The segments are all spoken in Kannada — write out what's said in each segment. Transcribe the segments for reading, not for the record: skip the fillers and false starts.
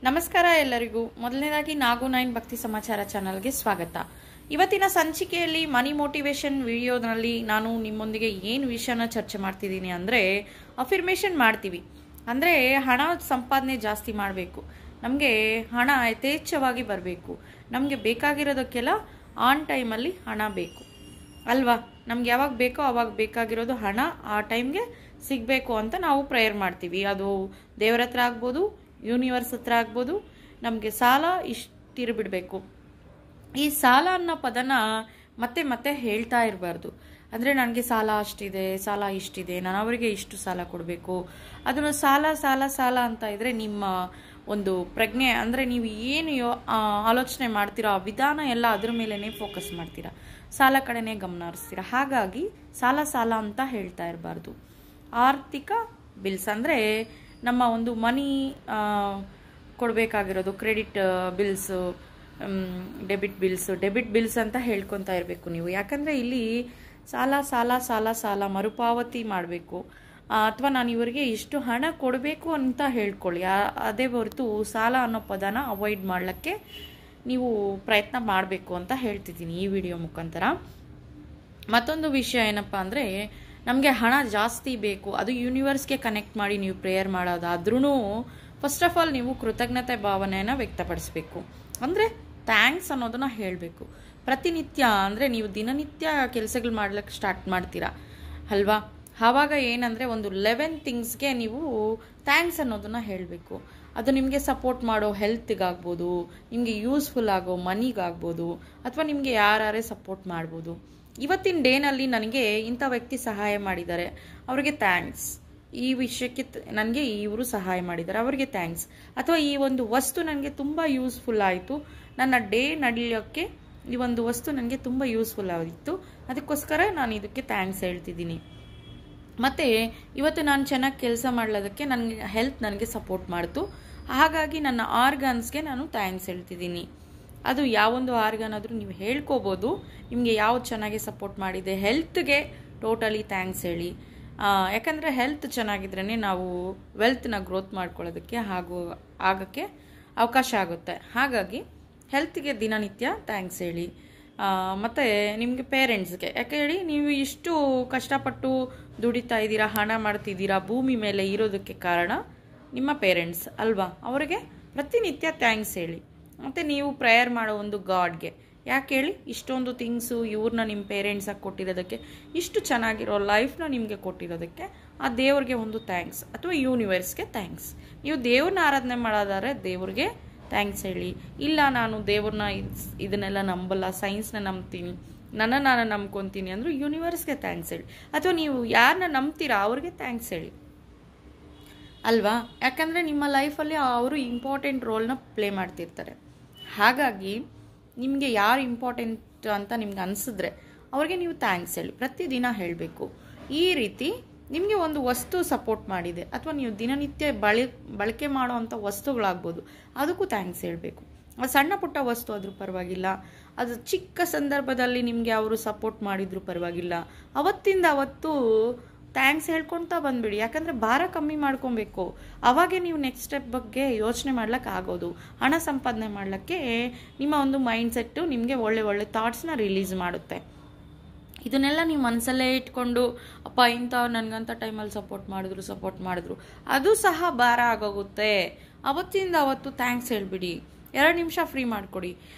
ನಮಸ್ಕಾರ ಎಲ್ಲರಿಗೂ. ಮೊದಲನೇದಾಗಿ ನಾಗು9 ಭಕ್ತಿ ಸಮಾಚಾರ ಚಾನಲ್ಗೆ ಸ್ವಾಗತ. ಇವತ್ತಿನ ಸಂಚಿಕೆಯಲ್ಲಿ ಮನಿ ಮೋಟಿವೇಶನ್ ವಿಡಿಯೋದಲ್ಲಿ ನಾನು ನಿಮ್ಮೊಂದಿಗೆ ಏನು ವಿಷಯನ ಚರ್ಚೆ ಮಾಡ್ತಿದ್ದೀನಿ ಅಂದರೆ, ಅಫಿರ್ಮೇಷನ್ ಮಾಡ್ತೀವಿ ಅಂದರೆ ಹಣ ಸಂಪಾದನೆ ಜಾಸ್ತಿ ಮಾಡಬೇಕು, ನಮಗೆ ಹಣ ಯಥೇಚ್ಛವಾಗಿ ಬರಬೇಕು, ನಮಗೆ ಬೇಕಾಗಿರೋದಕ್ಕೆಲ್ಲ ಆನ್ ಟೈಮಲ್ಲಿ ಹಣ ಬೇಕು ಅಲ್ವಾ. ನಮ್ಗೆ ಯಾವಾಗ ಬೇಕೋ ಅವಾಗ ಬೇಕಾಗಿರೋದು ಹಣ ಆ ಟೈಮ್ಗೆ ಸಿಗಬೇಕು ಅಂತ ನಾವು ಪ್ರೇಯರ್ ಮಾಡ್ತೀವಿ. ಅದು ದೇವರ ಹತ್ರ ಆಗ್ಬೋದು, ಯೂನಿವರ್ಸ್ ಹತ್ರ ಆಗ್ಬೋದು. ನಮಗೆ ಸಾಲ ಇಷ್ಟಿರಬಿಡಬೇಕು. ಈ ಸಾಲ ಅನ್ನೋ ಪದನ ಮತ್ತೆ ಮತ್ತೆ ಹೇಳ್ತಾ ಇರಬಾರ್ದು. ಅಂದರೆ ನನಗೆ ಸಾಲ ಅಷ್ಟಿದೆ, ಸಾಲ ಇಷ್ಟಿದೆ, ನಾನು ಅವರಿಗೆ ಇಷ್ಟು ಸಾಲ ಕೊಡಬೇಕು, ಅದನ್ನು ಸಾಲ ಸಾಲ ಸಾಲ ಅಂತ ಇದ್ರೆ ನಿಮ್ಮ ಒಂದು ಪ್ರಜ್ಞೆ ಅಂದರೆ ನೀವು ಏನು ಆಲೋಚನೆ ಮಾಡ್ತೀರೋ ಆ ವಿಧಾನ ಎಲ್ಲ ಅದ್ರ ಮೇಲೇ ಫೋಕಸ್ ಮಾಡ್ತೀರಾ, ಸಾಲ ಕಡೆನೇ ಗಮನ ಹರಿಸ್ತೀರಾ. ಹಾಗಾಗಿ ಸಾಲ ಸಾಲ ಅಂತ ಹೇಳ್ತಾ ಇರಬಾರ್ದು. ಆರ್ಥಿಕ ಬಿಲ್ಸ್ ಅಂದರೆ ನಮ್ಮ ಒಂದು ಮನಿ ಕೊಡಬೇಕಾಗಿರೋದು, ಕ್ರೆಡಿಟ್ ಬಿಲ್ಸು, ಡೆಬಿಟ್ ಬಿಲ್ಸ್ ಅಂತ ಹೇಳ್ಕೊತಾ ಇರಬೇಕು ನೀವು. ಯಾಕಂದರೆ ಇಲ್ಲಿ ಸಾಲ ಸಾಲ ಸಾಲ ಸಾಲ ಮರುಪಾವತಿ ಮಾಡಬೇಕು, ಅಥವಾ ನಾನು ಇವರಿಗೆ ಇಷ್ಟು ಹಣ ಕೊಡಬೇಕು ಅಂತ ಹೇಳ್ಕೊಳ್ಳಿ. ಅದೇ ಹೊರತು ಸಾಲ ಅನ್ನೋ ಪದನ ಅವಾಯ್ಡ್ ಮಾಡಲಿಕ್ಕೆ ನೀವು ಪ್ರಯತ್ನ ಮಾಡಬೇಕು ಅಂತ ಹೇಳ್ತಿದ್ದೀನಿ ಈ ವಿಡಿಯೋ ಮುಖಾಂತರ. ಮತ್ತೊಂದು ವಿಷಯ ಏನಪ್ಪ ಅಂದರೆ, ನಮಗೆ ಹಣ ಜಾಸ್ತಿ ಬೇಕು, ಅದು ಯೂನಿವರ್ಸ್ಗೆ ಕನೆಕ್ಟ್ ಮಾಡಿ ನೀವು ಪ್ರೇಯರ್ ಮಾಡೋದಾದ್ರೂ ಫಸ್ಟ್ ಆಫ್ ಆಲ್ ನೀವು ಕೃತಜ್ಞತೆ ಭಾವನೆಯನ್ನು ವ್ಯಕ್ತಪಡಿಸ್ಬೇಕು. ಅಂದರೆ ಥ್ಯಾಂಕ್ಸ್ ಅನ್ನೋದನ್ನ ಹೇಳಬೇಕು ಪ್ರತಿನಿತ್ಯ. ಅಂದರೆ ನೀವು ದಿನನಿತ್ಯ ಕೆಲಸಗಳು ಮಾಡ್ಲಿಕ್ಕೆ ಸ್ಟಾರ್ಟ್ ಮಾಡ್ತೀರಾ ಅಲ್ವಾ, ಆವಾಗ ಏನಂದರೆ ಒಂದು 11 ಥಿಂಗ್ಸ್ಗೆ ನೀವು ಥ್ಯಾಂಕ್ಸ್ ಅನ್ನೋದನ್ನ ಹೇಳಬೇಕು. ಅದು ನಿಮಗೆ ಸಪೋರ್ಟ್ ಮಾಡೋ ಹೆಲ್ತ್ಗಾಗ್ಬೋದು, ನಿಮಗೆ ಯೂಸ್ಫುಲ್ ಆಗೋ ಮನಿಗಾಗ್ಬೋದು, ಅಥವಾ ನಿಮಗೆ ಯಾರೇ ಸಪೋರ್ಟ್ ಮಾಡ್ಬೋದು. ಇವತ್ತಿನ ಡೇನಲ್ಲಿ ನನಗೆ ಇಂಥ ವ್ಯಕ್ತಿ ಸಹಾಯ ಮಾಡಿದ್ದಾರೆ, ಅವರಿಗೆ ಥ್ಯಾಂಕ್ಸ್. ಈ ವಿಷಯಕ್ಕೆ ನನಗೆ ಇವರು ಸಹಾಯ ಮಾಡಿದ್ದಾರೆ, ಅವರಿಗೆ ಥ್ಯಾಂಕ್ಸ್. ಅಥವಾ ಈ ಒಂದು ವಸ್ತು ನನಗೆ ತುಂಬ ಯೂಸ್ಫುಲ್ ಆಯಿತು, ನನ್ನ ಡೇ ನಡೆಯೋಕ್ಕೆ ಈ ಒಂದು ವಸ್ತು ನನಗೆ ತುಂಬ ಯೂಸ್ಫುಲ್ ಆಗಿತ್ತು, ಅದಕ್ಕೋಸ್ಕರ ನಾನು ಇದಕ್ಕೆ ಥ್ಯಾಂಕ್ಸ್ ಹೇಳ್ತಿದ್ದೀನಿ. ಮತ್ತು ಇವತ್ತು ನಾನು ಚೆನ್ನಾಗಿ ಕೆಲಸ ಮಾಡಲೋದಕ್ಕೆ ನನಗೆ ಹೆಲ್ತ್ ನನಗೆ ಸಪೋರ್ಟ್ ಮಾಡ್ತು, ಹಾಗಾಗಿ ನನ್ನ ಆರ್ಗನ್ಸ್ಗೆ ನಾನು ಥ್ಯಾಂಕ್ಸ್ ಹೇಳ್ತಿದ್ದೀನಿ. ಅದು ಯಾವೊಂದು ಆರ್ಗನ್ ಆದರೂ ನೀವು ಹೇಳ್ಕೋಬೋದು, ನಿಮಗೆ ಯಾವ್ದು ಚೆನ್ನಾಗಿ ಸಪೋರ್ಟ್ ಮಾಡಿದೆ. ಹೆಲ್ತ್ಗೆ ಟೋಟಲಿ ಥ್ಯಾಂಕ್ಸ್ ಹೇಳಿ. ಯಾಕಂದರೆ ಹೆಲ್ತ್ ಚೆನ್ನಾಗಿದ್ರೇ ನಾವು ವೆಲ್ತ್ನ ಗ್ರೋತ್ ಮಾಡ್ಕೊಳ್ಳೋದಕ್ಕೆ ಆಗೋಕ್ಕೆ ಅವಕಾಶ ಆಗುತ್ತೆ. ಹಾಗಾಗಿ ಹೆಲ್ತ್ಗೆ ದಿನನಿತ್ಯ ಥ್ಯಾಂಕ್ಸ್ ಹೇಳಿ. ಮತ್ತು ನಿಮಗೆ ಪೇರೆಂಟ್ಸ್ಗೆ ಯಾಕೆ ಹೇಳಿ, ನೀವು ಇಷ್ಟು ಕಷ್ಟಪಟ್ಟು ದುಡಿತಾ ಇದ್ದೀರಾ, ಹಣ ಮಾಡ್ತಿದ್ದೀರಾ, ಭೂಮಿ ಮೇಲೆ ಇರೋದಕ್ಕೆ ಕಾರಣ ನಿಮ್ಮ ಪೇರೆಂಟ್ಸ್ ಅಲ್ವಾ, ಅವರಿಗೆ ಪ್ರತಿನಿತ್ಯ ಥ್ಯಾಂಕ್ಸ್ ಹೇಳಿ. ಮತ್ತು ನೀವು ಪ್ರೇಯರ್ ಮಾಡೋ ಒಂದು ಗಾಡ್ಗೆ ಯಾಕೆ ಹೇಳಿ, ಇಷ್ಟೊಂದು ಥಿಂಗ್ಸು ಇವ್ರನ್ನ ನಿಮ್ಮ ಪೇರೆಂಟ್ಸಾಗಿ ಕೊಟ್ಟಿರೋದಕ್ಕೆ, ಇಷ್ಟು ಚೆನ್ನಾಗಿರೋ ಲೈಫ್ನ ನಿಮಗೆ ಕೊಟ್ಟಿರೋದಕ್ಕೆ ಆ ದೇವ್ರಿಗೆ ಒಂದು ಥ್ಯಾಂಕ್ಸ್, ಅಥವಾ ಯೂನಿವರ್ಸ್ಗೆ ಥ್ಯಾಂಕ್ಸ್. ನೀವು ದೇವ್ರನ್ನ ಆರಾಧನೆ ಮಾಡೋದಾದ್ರೆ ದೇವ್ರಿಗೆ ಥ್ಯಾಂಕ್ಸ್ ಹೇಳಿ. ಇಲ್ಲ ನಾನು ದೇವ್ರನ್ನ ಇದನ್ನೆಲ್ಲ ನಂಬಲ್ಲ, ಸೈನ್ಸ್ನ ನಂಬ್ತೀನಿ, ನಾನು ನಂಬ್ಕೊತೀನಿ ಅಂದರೂ ಯೂನಿವರ್ಸ್ಗೆ ಥ್ಯಾಂಕ್ಸ್ ಹೇಳಿ. ಅಥವಾ ನೀವು ಯಾರನ್ನ ನಂಬ್ತೀರಾ ಅವ್ರಿಗೆ ಥ್ಯಾಂಕ್ಸ್ ಹೇಳಿ ಅಲ್ವಾ. ಯಾಕಂದರೆ ನಿಮ್ಮ ಲೈಫಲ್ಲಿ ಅವರು ಇಂಪಾರ್ಟೆಂಟ್ ರೋಲ್ನ ಪ್ಲೇ ಮಾಡ್ತಿರ್ತಾರೆ. ಹಾಗಾಗಿ ನಿಮಗೆ ಯಾರು ಇಂಪಾರ್ಟೆಂಟ್ ಅಂತ ನಿಮ್ಗೆ ಅನಿಸಿದ್ರೆ ಅವ್ರಿಗೆ ನೀವು ಥ್ಯಾಂಕ್ಸ್ ಹೇಳಿ, ಪ್ರತಿದಿನ ಹೇಳಬೇಕು. ಈ ರೀತಿ ನಿಮಗೆ ಒಂದು ವಸ್ತು ಸಪೋರ್ಟ್ ಮಾಡಿದೆ, ಅಥವಾ ನೀವು ದಿನನಿತ್ಯ ಬಳಕೆ ಮಾಡೋ ಅಂಥ ವಸ್ತುಗಳಾಗ್ಬೋದು, ಅದಕ್ಕೂ ಥ್ಯಾಂಕ್ಸ್ ಹೇಳಬೇಕು. ಅದು ಸಣ್ಣ ಪುಟ್ಟ ವಸ್ತು ಆದರೂ ಪರವಾಗಿಲ್ಲ, ಅದು ಚಿಕ್ಕ ಸಂದರ್ಭದಲ್ಲಿ ನಿಮಗೆ ಅವರು ಸಪೋರ್ಟ್ ಮಾಡಿದ್ರು ಪರವಾಗಿಲ್ಲ, ಅವತ್ತಿಂದ ಅವತ್ತು ಥ್ಯಾಂಕ್ಸ್ ಹೇಳ್ಕೊಳ್ತಾ ಬಂದ್ಬಿಡಿ. ಯಾಕಂದರೆ ಭಾರ ಕಮ್ಮಿ ಮಾಡ್ಕೊಬೇಕು, ಅವಾಗೇ ನೀವು ನೆಕ್ಸ್ಟ್ ಸ್ಟೆಪ್ ಬಗ್ಗೆ ಯೋಚನೆ ಮಾಡ್ಲಿಕ್ಕೆ ಆಗೋದು. ಹಣ ಸಂಪಾದನೆ ಮಾಡಲಿಕ್ಕೆ ನಿಮ್ಮ ಒಂದು ಮೈಂಡ್ಸೆಟ್ಟು ನಿಮಗೆ ಒಳ್ಳೆ ಒಳ್ಳೆ ಥಾಟ್ಸ್ನ ರಿಲೀಸ್ ಮಾಡುತ್ತೆ. ಇದನ್ನೆಲ್ಲ ನೀವು ಮನಸ್ಸಲ್ಲೇ ಇಟ್ಕೊಂಡು ಅಪ್ಪ ಇಂಥವ್ರು ನನಗಂಥ ಟೈಮಲ್ಲಿ ಸಪೋರ್ಟ್ ಮಾಡಿದ್ರು ಅದು ಸಹ ಭಾರ ಆಗೋಗುತ್ತೆ. ಅವತ್ತಿಂದ ಅವತ್ತು ಥ್ಯಾಂಕ್ಸ್ ಹೇಳಿಬಿಡಿ. 2 ನಿಮಿಷ ಫ್ರೀ ಮಾಡಿಕೊಡಿ.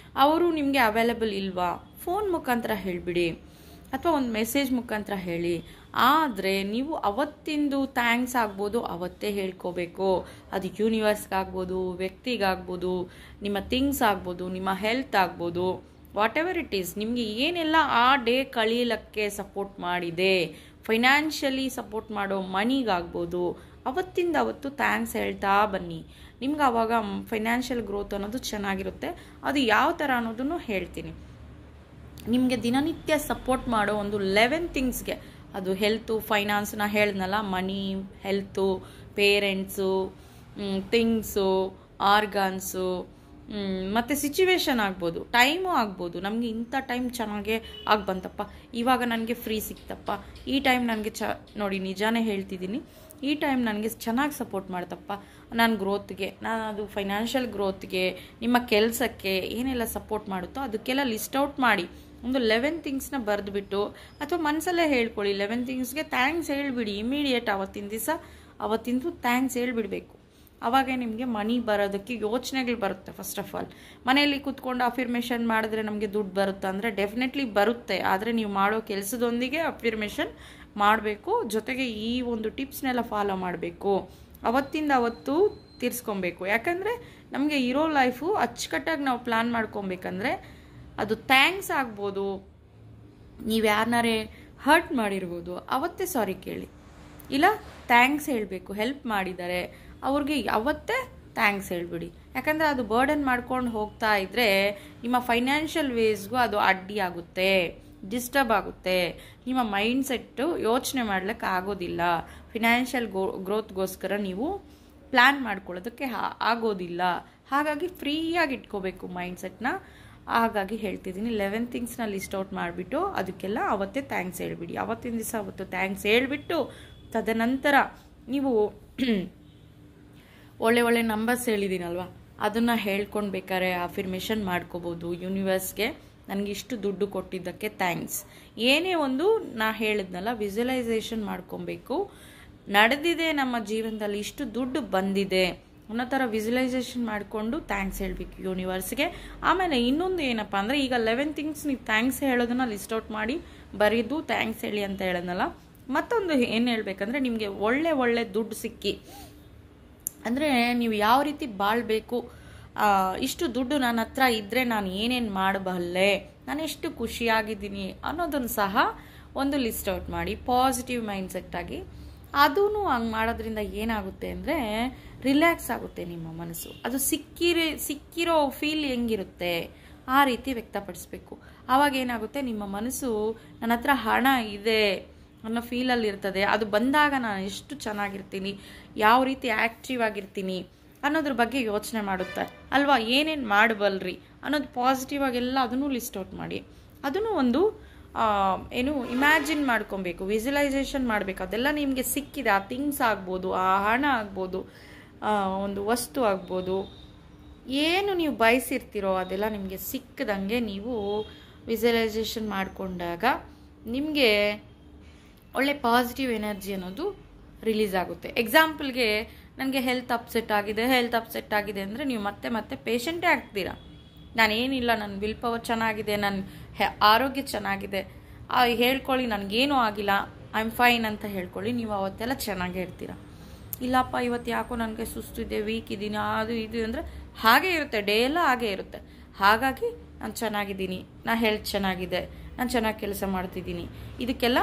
ಅವರು ನಿಮಗೆ ಅವೈಲೇಬಲ್ ಇಲ್ವಾ, ಫೋನ್ ಮುಖಾಂತರ ಹೇಳಿಬಿಡಿ, ಅಥವಾ ಒಂದು ಮೆಸೇಜ್ ಮುಖಾಂತರ ಹೇಳಿ. ಆದರೆ ನೀವು ಅವತ್ತಿಂದು ಥ್ಯಾಂಕ್ಸ್ ಆಗ್ಬೋದು ಅವತ್ತೇ ಹೇಳ್ಕೋಬೇಕು. ಅದು ಯೂನಿವರ್ಸ್ಗಾಗ್ಬೋದು, ವ್ಯಕ್ತಿಗಾಗ್ಬೋದು, ನಿಮ್ಮ ಥಿಂಗ್ಸ್ ಆಗ್ಬೋದು, ನಿಮ್ಮ ಹೆಲ್ತ್ ಆಗ್ಬೋದು, ವಾಟ್ ಎವರ್ ಇಟ್ ಈಸ್, ನಿಮಗೆ ಏನೆಲ್ಲ ಆ ಡೇ ಕಳೀಲಿಕ್ಕೆ ಸಪೋರ್ಟ್ ಮಾಡಿದೆ, ಫೈನಾನ್ಷಿಯಲಿ ಸಪೋರ್ಟ್ ಮಾಡೋ ಮನಿಗಾಗ್ಬೋದು, ಅವತ್ತಿಂದ ಅವತ್ತು ಥ್ಯಾಂಕ್ಸ್ ಹೇಳ್ತಾ ಬನ್ನಿ. ನಿಮ್ಗೆ ಆವಾಗ ಫೈನಾನ್ಷಿಯಲ್ ಗ್ರೋತ್ ಅನ್ನೋದು ಚೆನ್ನಾಗಿರುತ್ತೆ. ಅದು ಯಾವ ಥರ ಅನ್ನೋದನ್ನು ಹೇಳ್ತೀನಿ. ನಿಮಗೆ ದಿನನಿತ್ಯ ಸಪೋರ್ಟ್ ಮಾಡೋ ಒಂದು 11 ಥಿಂಗ್ಸ್ಗೆ, ಅದು ಹೆಲ್ತು, ಫೈನಾನ್ಸ್ನ ಹೇಳಿದ್ನಲ್ಲ, ಮನಿ, ಹೆಲ್ತು, ಪೇರೆಂಟ್ಸು, ಥಿಂಗ್ಸು, ಆರ್ಗನ್ಸು, ಮತ್ತು ಸಿಚುವೇಶನ್ ಆಗ್ಬೋದು, ಟೈಮು ಆಗ್ಬೋದು. ನಮಗೆ ಇಂಥ ಟೈಮ್ ಚೆನ್ನಾಗೇ ಬಂತಪ್ಪ, ಇವಾಗ ನನಗೆ ಫ್ರೀ ಸಿಕ್ತಪ್ಪ, ಈ ಟೈಮ್ ನನಗೆ ನೋಡಿ ನಿಜಾನೇ ಹೇಳ್ತಿದ್ದೀನಿ, ಈ ಟೈಮ್ ನನಗೆ ಚೆನ್ನಾಗಿ ಸಪೋರ್ಟ್ ಮಾಡ್ತಪ್ಪ, ನನ್ನ ಗ್ರೋತ್ಗೆ, ನಾನು ಅದು ಫೈನಾನ್ಷಿಯಲ್ ಗ್ರೋತ್ಗೆ, ನಿಮ್ಮ ಕೆಲಸಕ್ಕೆ ಏನೆಲ್ಲ ಸಪೋರ್ಟ್ ಮಾಡುತ್ತೋ ಅದಕ್ಕೆಲ್ಲ ಲಿಸ್ಟ್ ಔಟ್ ಮಾಡಿ ಒಂದು 11 ಥಿಂಗ್ಸ್ನ ಬರೆದುಬಿಟ್ಟು ಅಥವಾ ಮನಸ್ಸಲ್ಲೇ ಹೇಳ್ಕೊಳ್ಳಿ. 11 ಥಿಂಗ್ಸ್ಗೆ ಥ್ಯಾಂಕ್ಸ್ ಹೇಳಿಬಿಡಿ. ಇಮಿಡಿಯೇಟ್ ಅವತ್ತಿಂದು ಥ್ಯಾಂಕ್ಸ್ ಹೇಳಿಬಿಡಬೇಕು. ಆವಾಗ ನಿಮಗೆ ಮನಿ ಬರೋದಕ್ಕೆ ಯೋಚನೆಗಳು ಬರುತ್ತೆ. ಫಸ್ಟ್ ಆಫ್ ಆಲ್ ಮನೆಯಲ್ಲಿ ಕೂತ್ಕೊಂಡು ಅಫಿರ್ಮೇಷನ್ ಮಾಡಿದ್ರೆ ನಮಗೆ ದುಡ್ಡು ಬರುತ್ತೆ ಅಂದರೆ ಡೆಫಿನೆಟ್ಲಿ ಬರುತ್ತೆ. ಆದರೆ ನೀವು ಮಾಡೋ ಕೆಲಸದೊಂದಿಗೆ ಅಫಿರ್ಮೇಷನ್ ಮಾಡಬೇಕು. ಜೊತೆಗೆ ಈ ಒಂದು ಟಿಪ್ಸ್ನೆಲ್ಲ ಫಾಲೋ ಮಾಡಬೇಕು. ಅವತ್ತಿಂದ ಅವತ್ತು ತೀರಿಸ್ಕೊಬೇಕು. ಯಾಕಂದರೆ ನಮಗೆ ಇರೋ ಲೈಫು ಅಚ್ಚುಕಟ್ಟಾಗಿ ನಾವು ಪ್ಲ್ಯಾನ್ ಮಾಡ್ಕೊಬೇಕಂದ್ರೆ ಅದು ಥ್ಯಾಂಕ್ಸ್ ಆಗ್ಬೋದು, ನೀವು ಯಾರನ್ನಾರೇ ಹರ್ಟ್ ಮಾಡಿರ್ಬೋದು, ಅವತ್ತೇ ಸಾರಿ ಕೇಳಿ, ಇಲ್ಲ ಥ್ಯಾಂಕ್ಸ್ ಹೇಳಬೇಕು. ಹೆಲ್ಪ್ ಮಾಡಿದ್ದಾರೆ ಅವ್ರಿಗೆ ಅವತ್ತೇ ಥ್ಯಾಂಕ್ಸ್ ಹೇಳ್ಬಿಡಿ. ಯಾಕಂದರೆ ಅದು ಬರ್ಡನ್ ಮಾಡ್ಕೊಂಡು ಹೋಗ್ತಾ ಇದ್ದರೆ ನಿಮ್ಮ ಫೈನಾನ್ಷಿಯಲ್ ವೇಸ್ಗೂ ಅದು ಅಡ್ಡಿ ಆಗುತ್ತೆ, ಡಿಸ್ಟರ್ಬ್ ಆಗುತ್ತೆ. ನಿಮ್ಮ ಮೈಂಡ್ ಸೆಟ್ಟು ಯೋಚನೆ ಮಾಡ್ಲಿಕ್ಕೆ ಆಗೋದಿಲ್ಲ. ಫಿನಾನ್ಷಿಯಲ್ ಗ್ರೋತ್ಗೋಸ್ಕರ ನೀವು ಪ್ಲ್ಯಾನ್ ಮಾಡ್ಕೊಳ್ಳೋದಕ್ಕೆ ಆಗೋದಿಲ್ಲ. ಹಾಗಾಗಿ ಫ್ರೀಯಾಗಿ ಇಟ್ಕೋಬೇಕು ಮೈಂಡ್ ಸೆಟ್ನ. ಹಾಗಾಗಿ ಹೇಳ್ತಿದ್ದೀನಿ, 11 ಥಿಂಗ್ಸ್ನ ಲಿಸ್ಟ್ ಔಟ್ ಮಾಡಿಬಿಟ್ಟು ಅದಕ್ಕೆಲ್ಲ ಅವತ್ತೇ ಥ್ಯಾಂಕ್ಸ್ ಹೇಳ್ಬಿಡಿ. ಅವತ್ತಿನ ದಿವಸ ಅವತ್ತು ಥ್ಯಾಂಕ್ಸ್ ಹೇಳಿಬಿಟ್ಟು ತದನಂತರ ನೀವು ಒಳ್ಳೆ ನಂಬರ್ಸ್ ಹೇಳಿದ್ದೀನಲ್ವ, ಅದನ್ನು ಹೇಳ್ಕೊಳ್ಬೇಕಾದ್ರೆ ಅಫಿರ್ಮೇಷನ್ ಮಾಡ್ಕೋಬೋದು. ಯೂನಿವರ್ಸ್ಗೆ ನನಗಿಷ್ಟು ದುಡ್ಡು ಕೊಟ್ಟಿದ್ದಕ್ಕೆ ಥ್ಯಾಂಕ್ಸ್. ಏನೇ ಒಂದು ನಾ ಹೇಳಿದ್ನಲ್ಲ, ವಿಜುವಲೈಸೇಷನ್ ಮಾಡ್ಕೊಬೇಕು. ನಡೆದಿದೆ ನಮ್ಮ ಜೀವನದಲ್ಲಿ, ಇಷ್ಟು ದುಡ್ಡು ಬಂದಿದೆ ಅನ್ನೋ ಥರ ವಿಜುವಲೈಸೇಷನ್ ಮಾಡಿಕೊಂಡು ಥ್ಯಾಂಕ್ಸ್ ಹೇಳಬೇಕು ಯೂನಿವರ್ಸ್ಗೆ. ಆಮೇಲೆ ಇನ್ನೊಂದು ಏನಪ್ಪ ಅಂದರೆ, ಈಗ 11 ಥಿಂಗ್ಸ್ ನೀವು ಥ್ಯಾಂಕ್ಸ್ ಹೇಳೋದನ್ನ ಲಿಸ್ಟ್ ಔಟ್ ಮಾಡಿ ಬರೀದು ಥ್ಯಾಂಕ್ಸ್ ಹೇಳಿ ಅಂತ ಹೇಳೋದಲ್ಲ. ಮತ್ತೊಂದು ಏನು ಹೇಳಬೇಕಂದ್ರೆ, ನಿಮಗೆ ಒಳ್ಳೆ ದುಡ್ಡು ಸಿಕ್ಕಿ ಅಂದರೆ ನೀವು ಯಾವ ರೀತಿ ಬಾಳಬೇಕು, ಇಷ್ಟು ದುಡ್ಡು ನನ್ನ ಹತ್ರ ಇದ್ದರೆ ನಾನು ಏನೇನು ಮಾಡಬಲ್ಲೆ, ನಾನು ಎಷ್ಟು ಖುಷಿಯಾಗಿದ್ದೀನಿ ಅನ್ನೋದನ್ನು ಸಹ ಒಂದು ಲಿಸ್ಟ್ ಔಟ್ ಮಾಡಿ ಪಾಸಿಟಿವ್ ಮೈಂಡ್ ಸೆಟ್ ಆಗಿ. ಅದೂ ಹಂಗೆ ಮಾಡೋದ್ರಿಂದ ಏನಾಗುತ್ತೆ ಅಂದರೆ ರಿಲ್ಯಾಕ್ಸ್ ಆಗುತ್ತೆ ನಿಮ್ಮ ಮನಸ್ಸು. ಅದು ಸಿಕ್ಕಿರೋ ಫೀಲ್ ಹೆಂಗಿರುತ್ತೆ ಆ ರೀತಿ ವ್ಯಕ್ತಪಡಿಸ್ಬೇಕು. ಆವಾಗ ಏನಾಗುತ್ತೆ, ನಿಮ್ಮ ಮನಸ್ಸು ನನ್ನ ಹತ್ರ ಹಣ ಇದೆ ಅನ್ನೋ ಫೀಲಲ್ಲಿ ಇರ್ತದೆ. ಅದು ಬಂದಾಗ ನಾನು ಎಷ್ಟು ಚೆನ್ನಾಗಿರ್ತೀನಿ, ಯಾವ ರೀತಿ ಆ್ಯಕ್ಟಿವ್ ಆಗಿರ್ತೀನಿ ಅನ್ನೋದ್ರ ಬಗ್ಗೆ ಯೋಚನೆ ಮಾಡುತ್ತೆ ಅಲ್ವಾ. ಏನೇನು ಮಾಡಬಲ್ರಿ ಅನ್ನೋದು ಪಾಸಿಟಿವ್ ಆಗೆಲ್ಲ ಅದನ್ನು ಲಿಸ್ಟ್ ಔಟ್ ಮಾಡಿ. ಅದನ್ನು ಒಂದು ಇಮ್ಯಾಜಿನ್ ಮಾಡ್ಕೊಬೇಕು, ವಿಜುವಲೈಸೇಷನ್ ಮಾಡಬೇಕು. ಅದೆಲ್ಲ ನಿಮಗೆ ಸಿಕ್ಕಿದೆ. ಆ ಥಿಂಗ್ಸ್ ಆಗ್ಬೋದು, ಆ ಹಣ ಆಗ್ಬೋದು, ಒಂದು ವಸ್ತು ಆಗ್ಬೋದು, ಏನು ನೀವು ಬಯಸಿರ್ತೀರೋ ಅದೆಲ್ಲ ನಿಮಗೆ ಸಿಕ್ಕದಂಗೆ ನೀವು ವಿಜುವಲೈಸೇಷನ್ ಮಾಡಿಕೊಂಡಾಗ ನಿಮಗೆ ಒಳ್ಳೆ ಪಾಸಿಟಿವ್ ಎನರ್ಜಿ ಅನ್ನೋದು ರಿಲೀಸ್ ಆಗುತ್ತೆ. ಎಕ್ಸಾಂಪಲ್ಗೆ ನನಗೆ ಹೆಲ್ತ್ ಅಪ್ಸೆಟ್ ಆಗಿದೆ ಅಂದರೆ ನೀವು ಮತ್ತೆ ಪೇಷಂಟೇ ಆಗ್ತೀರಾ. ನಾನೇನಿಲ್ಲ, ನನ್ನ ವಿಲ್ ಪವರ್ ಚೆನ್ನಾಗಿದೆ, ನನ್ನ ಆರೋಗ್ಯ ಚೆನ್ನಾಗಿದೆ ಹೇಳ್ಕೊಳ್ಳಿ, ನನಗೇನೂ ಆಗಿಲ್ಲ, ಐ ಆಮ್ ಫೈನ್ ಅಂತ ಹೇಳ್ಕೊಳ್ಳಿ. ನೀವು ಅವತ್ತೆಲ್ಲ ಚೆನ್ನಾಗೇ ಇರ್ತೀರ. ಇಲ್ಲಪ್ಪ ಇವತ್ತು ಯಾಕೋ ನನಗೆ ಸುಸ್ತಿದೆ, ವೀಕ್ ಇದ್ದೀನಿ, ಅದು ಇದು ಅಂದರೆ ಹಾಗೇ ಇರುತ್ತೆ, ಡೇ ಎಲ್ಲ ಹಾಗೇ ಇರುತ್ತೆ. ಹಾಗಾಗಿ ನಾನು ಚೆನ್ನಾಗಿದ್ದೀನಿ, ನಾನು ಹೆಲ್ತ್ ಚೆನ್ನಾಗಿದೆ, ನಾನು ಚೆನ್ನಾಗಿ ಕೆಲಸ ಮಾಡ್ತಿದ್ದೀನಿ, ಇದಕ್ಕೆಲ್ಲ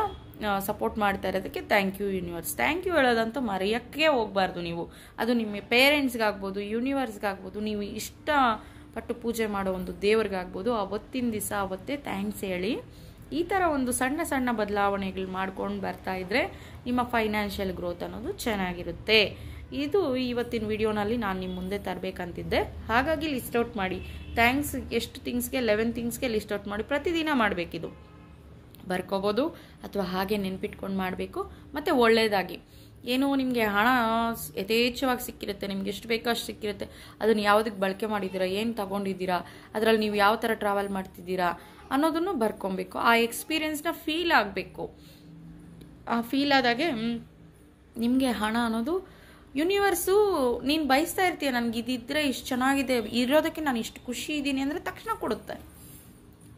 ಸಪೋರ್ಟ್ ಮಾಡ್ತಾ ಇರೋದಕ್ಕೆ thank you universe. Thank you ಹೇಳೋದಂತೂ ಮರೆಯೋಕ್ಕೆ ಹೋಗಬಾರ್ದು ನೀವು. ಅದು ನಿಮ್ಮ ಪೇರೆಂಟ್ಸ್ಗಾಗ್ಬೋದು, ಯೂನಿವರ್ಸ್ಗಾಗ್ಬೋದು, ನೀವು ಇಷ್ಟಪಟ್ಟು ಪೂಜೆ ಮಾಡೋ ಒಂದು ದೇವ್ರಿಗಾಗ್ಬೋದು, ಅವತ್ತಿನ ದಿವಸ ಅವತ್ತೇ ಥ್ಯಾಂಕ್ಸ್ ಹೇಳಿ. ಈ ಥರ ಒಂದು ಸಣ್ಣ ಬದಲಾವಣೆಗಳು ಮಾಡ್ಕೊಂಡು ಬರ್ತಾ ಇದ್ದರೆ ನಿಮ್ಮ ಫೈನಾನ್ಷಿಯಲ್ ಗ್ರೋತ್ ಅನ್ನೋದು ಚೆನ್ನಾಗಿರುತ್ತೆ. ಇದು ಇವತ್ತಿನ ವಿಡಿಯೋನಲ್ಲಿ ನಾನು ನಿಮ್ಮ ಮುಂದೆ ತರಬೇಕಂತಿದ್ದೆ. ಹಾಗಾಗಿ ಲಿಸ್ಟ್ ಔಟ್ ಮಾಡಿ ಥ್ಯಾಂಕ್ಸ್. ಎಷ್ಟು ಥಿಂಗ್ಸ್ಗೆ 11 ಥಿಂಗ್ಸ್ಗೆ ಲಿಸ್ಟ್ ಔಟ್ ಮಾಡಿ ಪ್ರತಿದಿನ ಮಾಡಬೇಕಿದು. ಬರ್ಕೋಬೋದು ಅಥವಾ ಹಾಗೆ ನೆನ್ಪಿಟ್ಕೊಂಡು ಮಾಡಬೇಕು. ಮತ್ತು ಒಳ್ಳೆಯದಾಗಿ ಏನೋ ನಿಮಗೆ ಹಣ ಯಥೇಚ್ಛವಾಗಿ ಸಿಕ್ಕಿರುತ್ತೆ, ನಿಮ್ಗೆ ಎಷ್ಟು ಬೇಕೋ ಅಷ್ಟು ಸಿಕ್ಕಿರುತ್ತೆ. ಅದನ್ನು ಯಾವುದಕ್ಕೆ ಬಳಕೆ ಮಾಡಿದ್ದೀರಾ, ಏನು ತೊಗೊಂಡಿದ್ದೀರಾ, ಅದರಲ್ಲಿ ನೀವು ಯಾವ ಥರ ಟ್ರಾವೆಲ್ ಮಾಡ್ತಿದ್ದೀರಾ ಅನ್ನೋದನ್ನು ಬರ್ಕೊಬೇಕು. ಆ ಎಕ್ಸ್ಪೀರಿಯೆನ್ಸ್ನ ಫೀಲ್ ಆಗಬೇಕು. ಆ ಫೀಲ್ ಆದಾಗೆ ನಿಮಗೆ ಹಣ ಅನ್ನೋದು ಯೂನಿವರ್ಸು ನೀನು ಬಯಸ್ತಾ ಇರ್ತೀಯ, ನನಗೆ ಇದಿದ್ದರೆ ಇಷ್ಟು ಚೆನ್ನಾಗಿದೆ, ಇರೋದಕ್ಕೆ ನಾನು ಇಷ್ಟು ಖುಷಿ ಇದ್ದೀನಿ ಅಂದರೆ ತಕ್ಷಣ ಕೊಡುತ್ತೆ.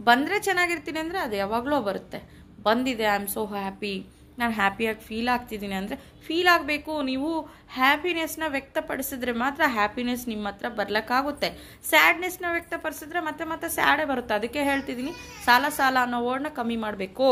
ಬಂದರೆ ಚೆನ್ನಾಗಿರ್ತೀನಿ ಅಂದರೆ ಅದು ಯಾವಾಗಲೂ ಬರುತ್ತೆ. ಬಂದಿದೆ, ಐ ಆಮ್ ಸೋ ಹ್ಯಾಪಿ, ನಾನು ಹ್ಯಾಪಿಯಾಗಿ ಫೀಲ್ ಆಗ್ತಿದ್ದೀನಿ ಅಂದರೆ ಫೀಲ್ ಆಗಬೇಕು. ನೀವು ಹ್ಯಾಪಿನೆಸ್ನ ವ್ಯಕ್ತಪಡಿಸಿದ್ರೆ ಮಾತ್ರ ಹ್ಯಾಪಿನೆಸ್ ನಿಮ್ಮ ಹತ್ರ ಬರ್ಲಿಕ್ಕಾಗುತ್ತೆ. ಸ್ಯಾಡ್ನೆಸ್ನ ವ್ಯಕ್ತಪಡಿಸಿದ್ರೆ ಮತ್ತೆ ಸ್ಯಾಡೇ ಬರುತ್ತೆ. ಅದಕ್ಕೆ ಹೇಳ್ತಿದ್ದೀನಿ, ಸಾಲ ಅನ್ನೋ ವರ್ಡ್ನ ಕಮ್ಮಿ ಮಾಡಬೇಕು.